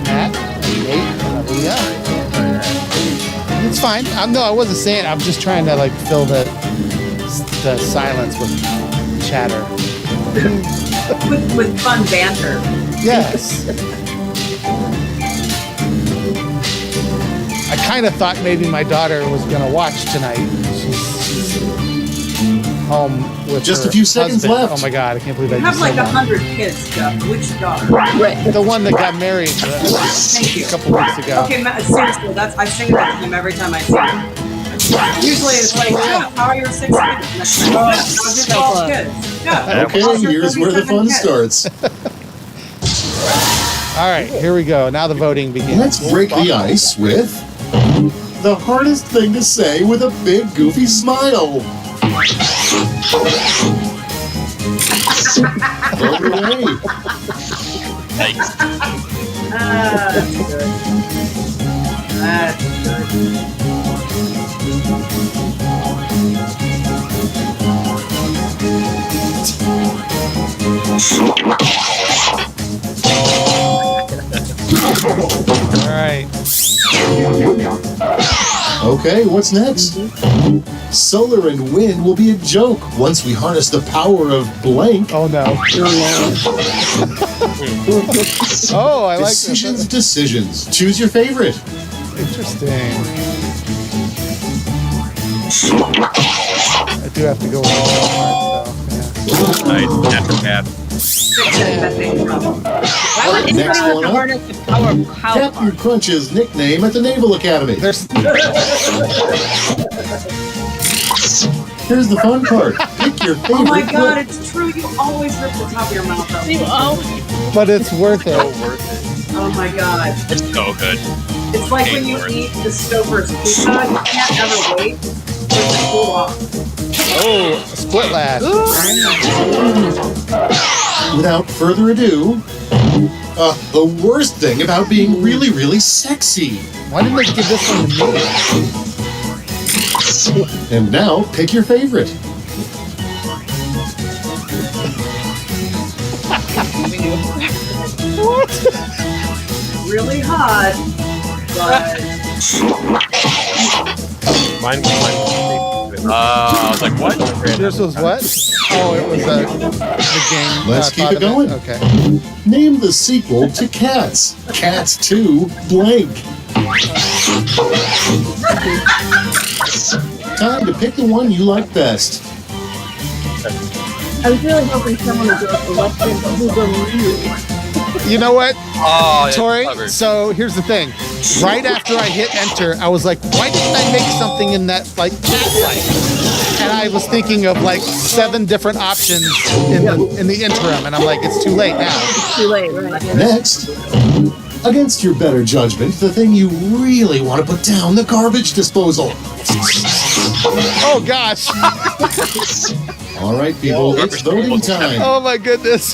Matt and Nate. Yeah. It's fine. No, I wasn't saying. I'm just trying to like fill the silence with chatter. with fun banter. Yes. I kind of thought maybe my daughter was going to watch tonight. She's home with just her a few seconds husband. left. Oh my God, I can't believe I You have just like said that. 100 kids, Jeff. Which daughter? Right. The one that got married Thank you. a couple weeks ago. Okay, seriously, I sing that to him every time I see him. Usually it's like, Jeff, how are your 6 kids? How's your 12 kids? Yeah. Okay, here's where the fun starts. All right, here we go. Now the voting begins. Let's break the ice with the hardest thing to say with a big goofy smile. Vote away. Nice. That's good. That's good. All right. Okay, what's next? Solar and wind will be a joke once we harness the power of blank. Oh no. Oh, I like Decisions, decisions. Choose your favorite. Interesting. I do have to go with the part, though. Yeah. Nice. After Cap. Why would anybody Next want one to up. harness the power of cow? Captain Crunch's nickname at the Naval Academy. There's Here's the fun part. Pick your favorite. Oh my God, clip. it's true. You always rip the top of your mouth out. but it's worth So it. worth it. Oh my God. It's so good. It's like when you eat the Stouffer's pizza, you can't ever wait for it to cool off. Oh, split last. Without further ado, the worst thing about being really, really sexy. Why didn't they give this one to me? And now, pick your favorite. Really hot, but Mine. I was like, what? This was what? Oh, it was the game. Let's keep it going. Okay. Name the sequel to Cats. Cats 2 blank. Time to pick the one you like best. I was really hoping someone would go for Let's Go. You know what, Oh, yeah, Tori? clever. So here's the thing. Right after I hit enter, I was like, why didn't I make something in that like cat-like? And I was thinking of like 7 different options in the interim, and I'm like, it's too late now. It's too late, right? Next, against your better judgment, the thing you really want to put down, the garbage disposal. Oh gosh. All right, people, it's voting time. Oh my goodness.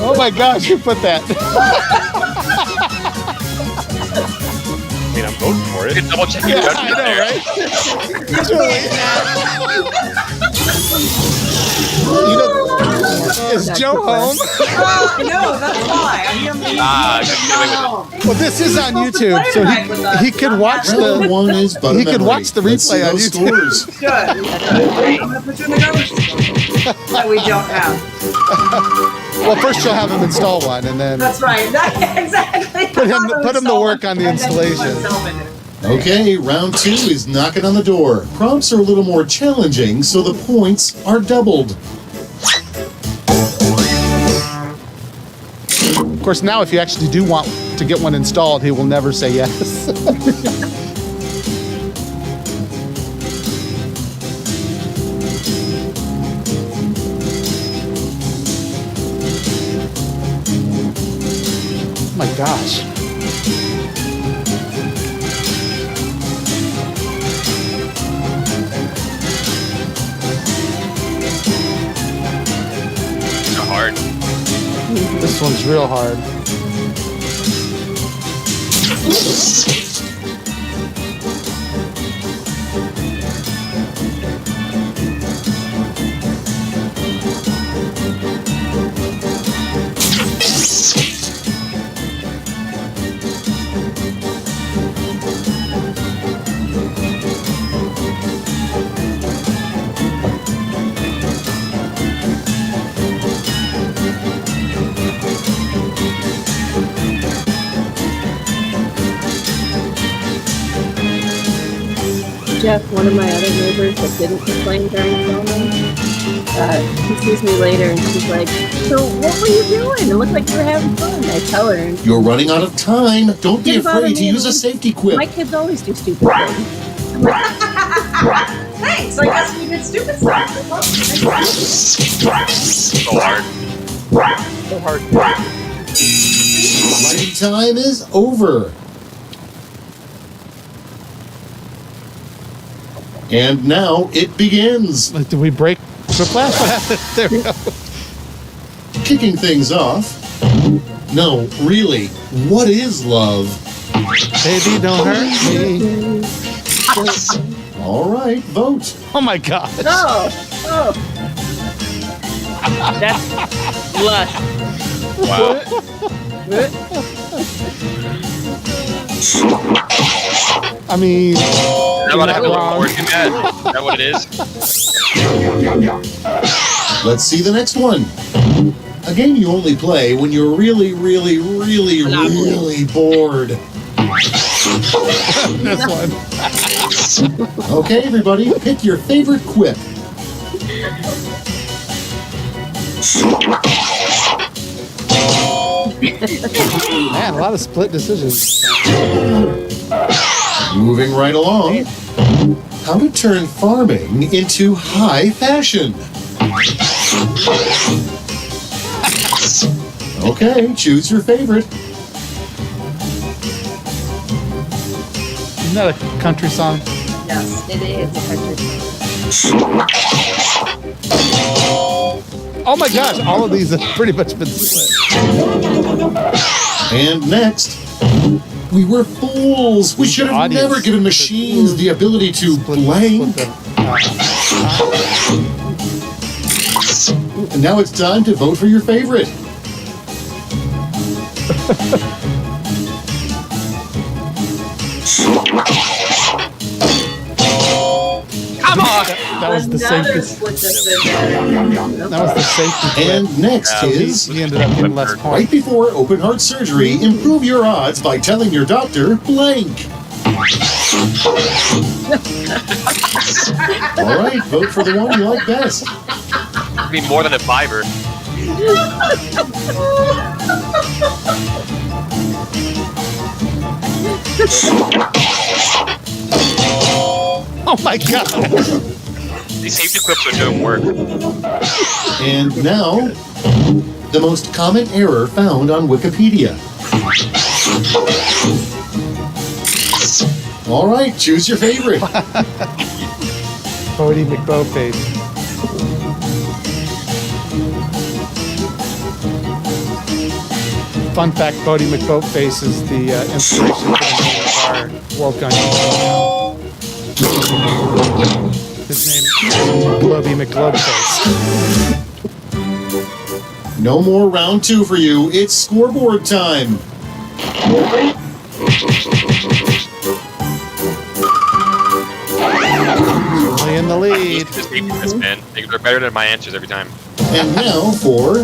Oh my gosh, who put that? I mean, I'm voting for You it. can double check your Yeah, judgment I know, there. right? Is Joe home? no, that's why. I'm here. Well, this is on YouTube, so he could watch Round the. one is but a He could memory. watch the Let's see replay on those YouTube. scores. Good. I'm gonna put you in the garbage disposal that we don't have. Well, first you'll have him install one, and then That's right. Exactly. put him to work on the And then put installation. myself in it. Okay, round 2 is knocking on the door. Prompts are a little more challenging, so the points are doubled. Of course, now if you actually do want to get one installed, he will never say yes. Oh my gosh. It's hard. This one's real hard. Jeff, one of my other neighbors that didn't complain during filming, she sees me later and she's like, so what were you doing? It looked like you were having fun. I tell her. And You're running out of time. Don't be afraid to use a safety quip. my kids always do stupid things. Thanks. I guess we did stupid stuff. So hard. So hard. Running time is over. And now it begins. Did we break Whiplash? What happened? There we go. Kicking things off. No, really, what is love? Baby, don't hurt me. All right, vote. Oh my God. Oh. That's lust. Wow. I mean, Is that what I have to look wrong. forward to, Matt? Is that what it is? Let's see the next one. A game you only play when you're really, really, really, really bored. This one. Okay, everybody, pick your favorite quip. Man, a lot of split decisions. Moving right along. How to turn farming into high fashion. Okay, choose your favorite. Isn't that a country song? Yes, it is a country Oh my gosh, all of these have pretty much been split. And next, we were fools. We should have never given machines the ability to blank. And now it's time to vote for your favorite. Come on! That was the safest. That was the safety. And next is he ended up getting less points. right before open heart surgery. Improve your odds by telling your doctor blank. All right, vote for the one you like best. I mean, more than a fiver. Oh my God! These safety clips are doing work. And now, the most common error found on Wikipedia. All right, choose your favorite. Bodie McBowface. Fun fact, Bodie McBowface is the inspiration for the name of our World Gone Geek now. His name is Globy McGlobeface. No more round two for you. It's scoreboard time. Only in the lead. Man. They're better than my answers every time. And now for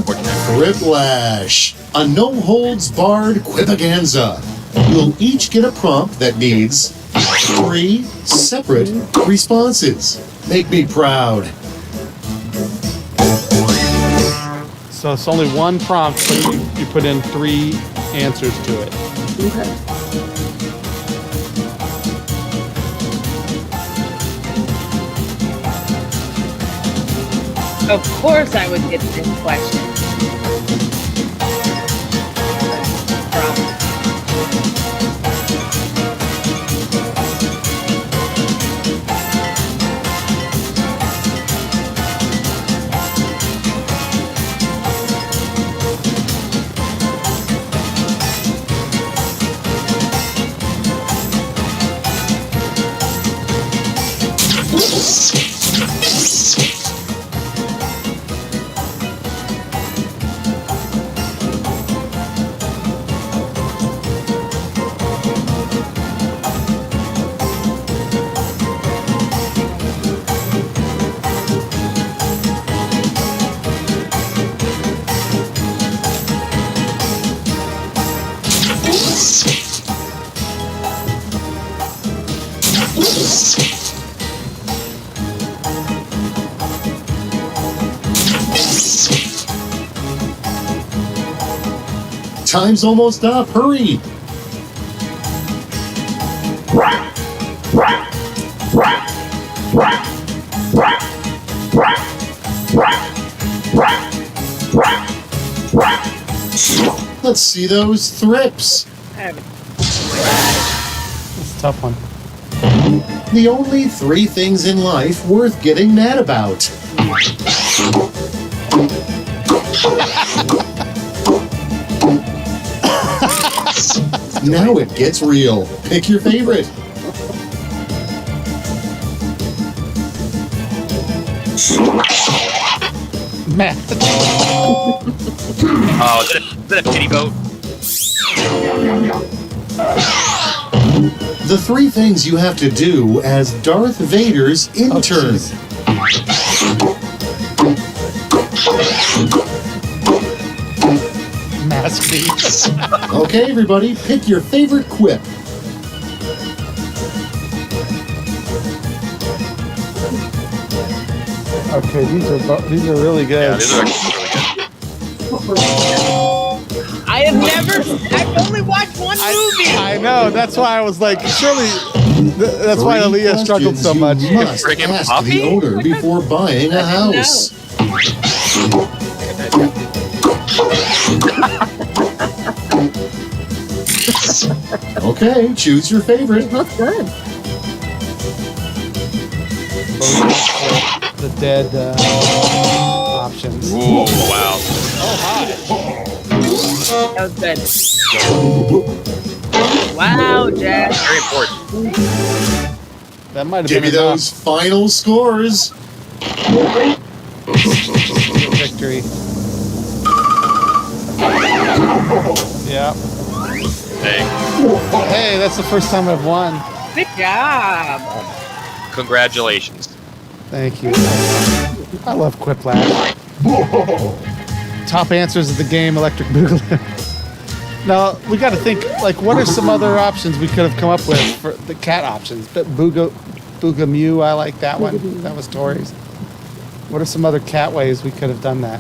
Whiplash, a no-holds-barred quipaganza. You'll each get a prompt that needs 3 separate responses. Make me proud. So it's only one prompt, but you put in 3 answers to it. Okay. Of course I would get this question. Time's almost up. Hurry. Let's see those thrips. It's a tough one. The only 3 things in life worth getting mad about. Now it gets real. Pick your favorite. Matt. Oh, is that a pity vote? The 3 things you have to do as Darth Vader's intern. Mask beats. Okay, everybody, pick your favorite quip. Okay, these are really good. Yeah, these are actually really good. I've only watched one movie. I know. That's why I was like, surely. That's why 3 Aaliyah struggled so much. You must ask the owner before buying a house. Okay, choose your favorite. Both good. The dead options. Ooh, wow. Oh, hi. That was good. Wow, Jack. Very important. That might have Give me been those final scores. victory. Yeah. Hey, that's the first time I've won. Good job. Congratulations. Thank you. I love Quiplash. Top answers of the game, Electric Boogaloo. Now, we got to think, like, what are some other options we could have come up with for the cat options? But Boogamew, I like that one. That was Tori's. What are some other cat ways we could have done that?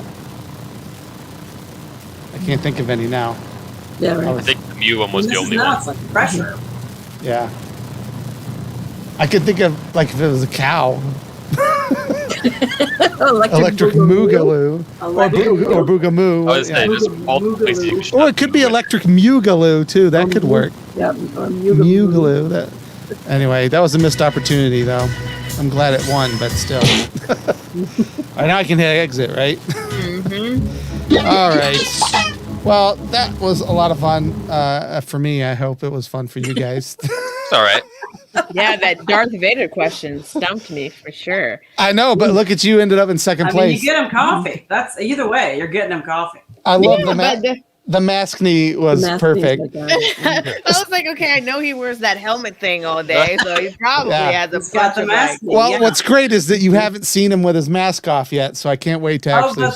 I can't think of any now. Yeah, right. I think the Mew one was the only one. It's like pressure. Yeah. I could think of, like, if it was a cow. Electric Moogaloo. Or Boogamoo. I was saying, there's multiple places you should Or it could be Electric Mugaloo, too. That could work. Yeah, Mugaloo. That. Anyway, that was a missed opportunity, though. I'm glad it won, but still. All right, now I can hit exit, right? All right. Well, that was a lot of fun for me. I hope it was fun for you guys. It's all right. Yeah, that Darth Vader question stumped me for sure. I know, but look at you, ended up in second place. I mean, you get him coffee. That's either way, you're getting him coffee. I love the mask knee was perfect. I was like, okay, I know he wears that helmet thing all day, so he probably has a bunch of mask. Well, what's great is that you haven't seen him with his mask off yet, so I can't wait to actually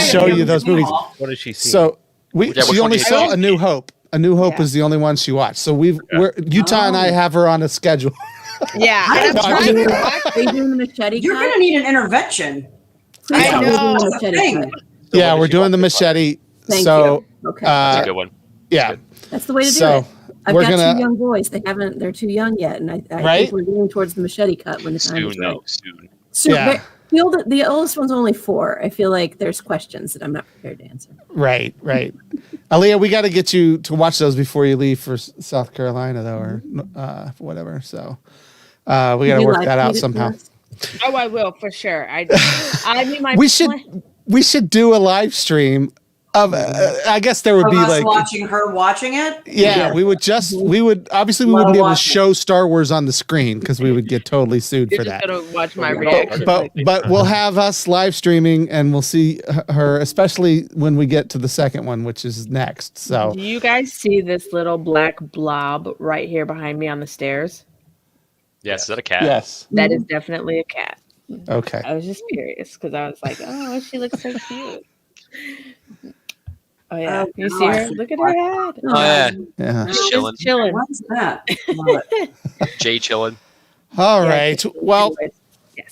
show you those movies. What did she see? So she only saw A New Hope. A New Hope was the only one she watched. So Utah and I have her on a schedule. Yeah, Are you doing the machete? You're going to need an intervention. I know. Yeah, we're doing the machete. Thank so, you. Okay. That's a good one. Yeah. That's the way to do So, it. I've we're got gonna- 2 young boys. They're too young yet. And I think we're leaning towards the machete cut when the time is right. Soon. Yeah. The oldest one's only 4. I feel like there's questions that I'm not prepared to answer. Right. Aaliyah, we got to get you to watch those before you leave for South Carolina, though, or whatever. So we got to work that out somehow. Oh, I will for sure. I mean, we should do a live stream of. I guess there would be us like watching her watching it. Yeah, we would obviously we wouldn't be able to show Star Wars on the screen because we would get totally sued for that. Gonna watch my reaction. But we'll have us live streaming and we'll see her, especially when we get to the second one, which is next. So do you guys see this little black blob right here behind me on the stairs? Yes, is that a cat? Yes. That is definitely a cat. Okay. I was just curious because I was like, oh, she looks so cute. Oh yeah, you see her? Look at her head. Oh yeah, yeah. Chilling. What's that? Jay chilling. All right. Well,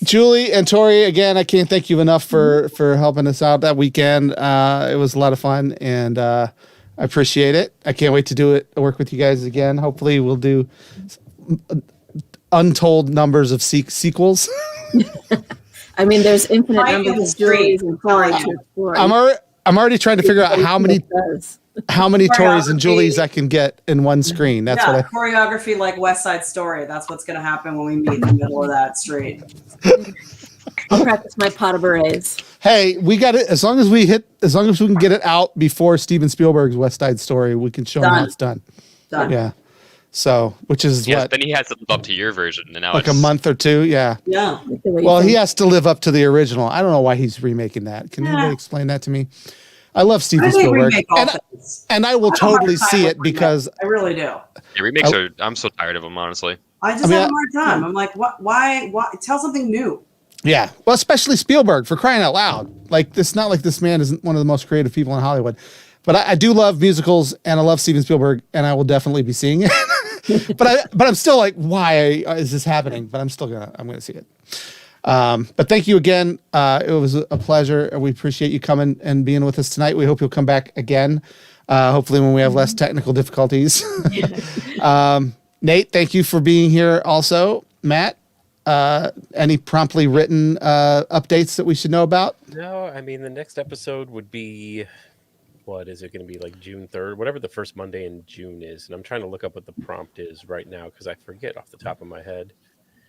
Julie and Tori, again, I can't thank you enough for helping us out that weekend. It was a lot of fun, and I appreciate it. I can't wait to work with you guys again. Hopefully we'll do untold numbers of sequels. I mean, there's infinite numbers of stories and quality to explore. I'm already trying to figure out how many Tories and Julies I can get in one screen. That's what choreography like West Side Story. That's what's going to happen when we meet in the middle of that street. I'll practice my pot of berets. Hey, we got it. As long as we can get it out before Steven Spielberg's West Side Story, we can show him how it's done. Done. Yeah. So, which is then he has to live up to your version, and now like a month or two. Yeah. Yeah. Well, he has to live up to the original. I don't know why he's remaking that. Can anybody explain that to me? I love Steven Spielberg, and I will totally see it because I really do. Yeah, remakes are. I'm so tired of them, honestly. I just have a hard time. I'm like, what? Why? Tell something new. Yeah, well, especially Spielberg, for crying out loud. Like, it's not like this man isn't one of the most creative people in Hollywood. But I do love musicals, and I love Steven Spielberg, and I will definitely be seeing it. but I'm still like, why is this happening? But I'm gonna see it. But thank you again. It was a pleasure. We appreciate you coming and being with us tonight. We hope you'll come back again. Hopefully when we have less technical difficulties. Nate, thank you for being here also. Matt, any promptly written updates that we should know about? No, I mean, the next episode would be, what is it going to be, like June 3rd? Whatever the first Monday in June is. And I'm trying to look up what the prompt is right now because I forget off the top of my head.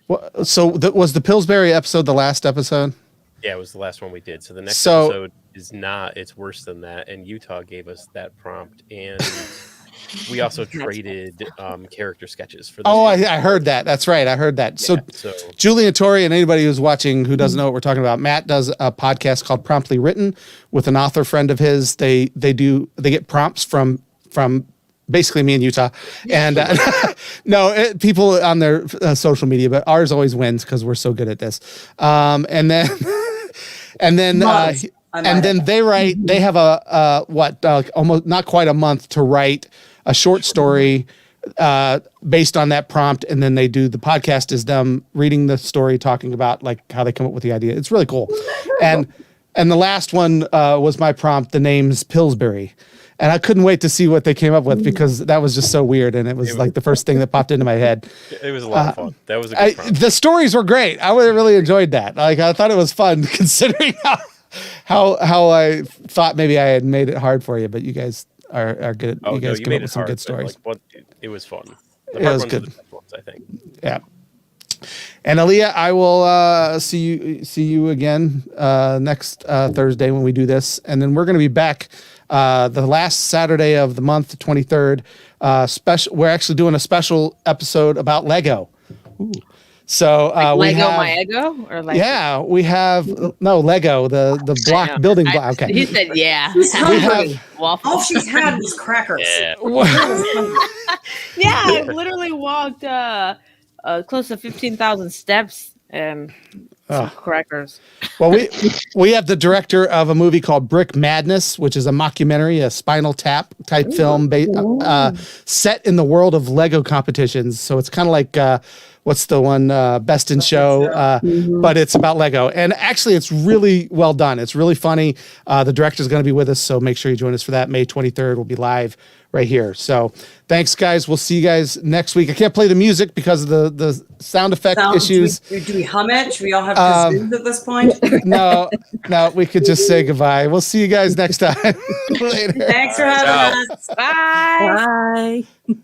Well, so was the Pillsbury episode the last episode? Yeah, it was the last one we did. So the next episode is not, it's worse than that. And Utah gave us that prompt. And we also traded character sketches for this. Oh, I heard that. That's right. I heard that. Yeah, so Julie and Tori, and anybody who's watching who doesn't know what we're talking about, Matt does a podcast called Promptly Written with an author friend of his. They get prompts from basically me and Utah, and people on their social media, but ours always wins because we're so good at this. And then they have almost not quite a month to write a short story based on that prompt, and then they do the podcast is them reading the story, talking about like how they come up with the idea. It's really cool. And the last one was my prompt. The name's Pillsbury. And I couldn't wait to see what they came up with because that was just so weird. And it was like the first thing that popped into my head. It was a lot of fun. That was a good prompt. The stories were great. I really enjoyed that. Like, I thought it was fun considering how I thought maybe I had made it hard for you, but you guys are good. You guys came up with some good stories. It was fun. It was good. The best ones, I think. Yeah. And Aaliyah, I will see you again next Thursday when we do this. And then we're going to be back the last Saturday of the month, the 23rd. We're actually doing a special episode about Lego. Ooh. So Lego My Ego? Or like we have Lego, the block building block. Okay. He said yeah. All she's had was crackers. Yeah, I literally walked close to 15,000 steps and some crackers. Well, we have the director of a movie called Brick Madness, which is a mockumentary, a Spinal Tap type film set in the world of Lego competitions. So it's kind of like what's the one Best in Show, but it's about Lego. And actually, it's really well done. It's really funny. The director's going to be with us, so make sure you join us for that. May 23rd, we'll be live right here. So thanks, guys. We'll see you guys next week. I can't play the music because of the sound effect issues. Do we hum it? Should we all have kazoos at this point? No, we could just say goodbye. We'll see you guys next time. Later. Thanks for having us. Bye. Bye.